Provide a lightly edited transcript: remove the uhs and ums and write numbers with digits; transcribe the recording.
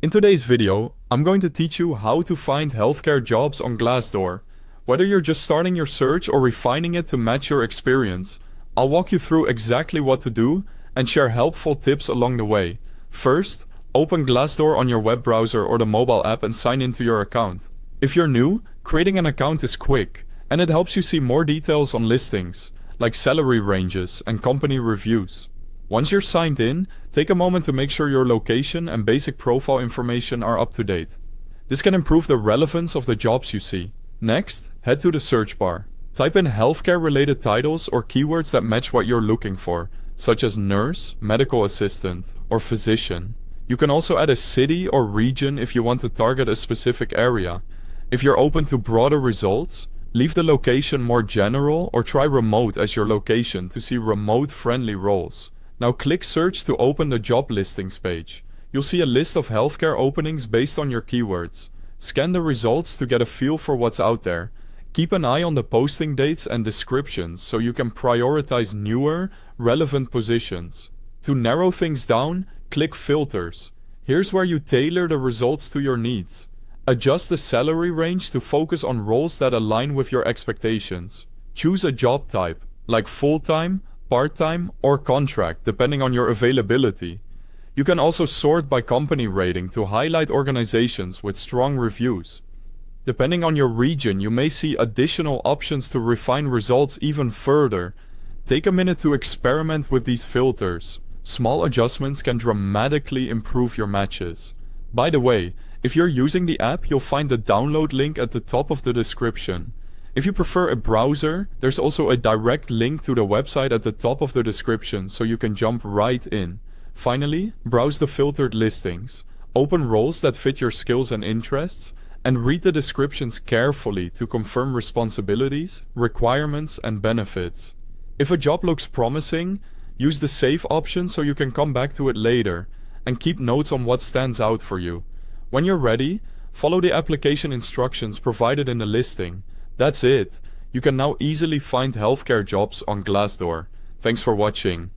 In today's video, I'm going to teach you how to find healthcare jobs on Glassdoor. Whether you're just starting your search or refining it to match your experience, I'll walk you through exactly what to do and share helpful tips along the way. First, open Glassdoor on your web browser or the mobile app and sign into your account. If you're new, creating an account is quick, and it helps you see more details on listings, like salary ranges and company reviews. Once you're signed in, take a moment to make sure your location and basic profile information are up to date. This can improve the relevance of the jobs you see. Next, head to the search bar. Type in healthcare-related titles or keywords that match what you're looking for, such as nurse, medical assistant, or physician. You can also add a city or region if you want to target a specific area. If you're open to broader results, leave the location more general or try remote as your location to see remote-friendly roles. Now click search to open the job listings page. You'll see a list of healthcare openings based on your keywords. Scan the results to get a feel for what's out there. Keep an eye on the posting dates and descriptions so you can prioritize newer, relevant positions. To narrow things down, click filters. Here's where you tailor the results to your needs. Adjust the salary range to focus on roles that align with your expectations. Choose a job type, like full-time, part-time, or contract, depending on your availability. You can also sort by company rating to highlight organizations with strong reviews. Depending on your region, you may see additional options to refine results even further. Take a minute to experiment with these filters. Small adjustments can dramatically improve your matches. By the way, if you're using the app, you'll find the download link at the top of the description. If you prefer a browser, there's also a direct link to the website at the top of the description so you can jump right in. Finally, browse the filtered listings. Open roles that fit your skills and interests, and read the descriptions carefully to confirm responsibilities, requirements, and benefits. If a job looks promising, use the save option so you can come back to it later, and keep notes on what stands out for you. When you're ready, follow the application instructions provided in the listing. That's it. You can now easily find healthcare jobs on Glassdoor. Thanks for watching.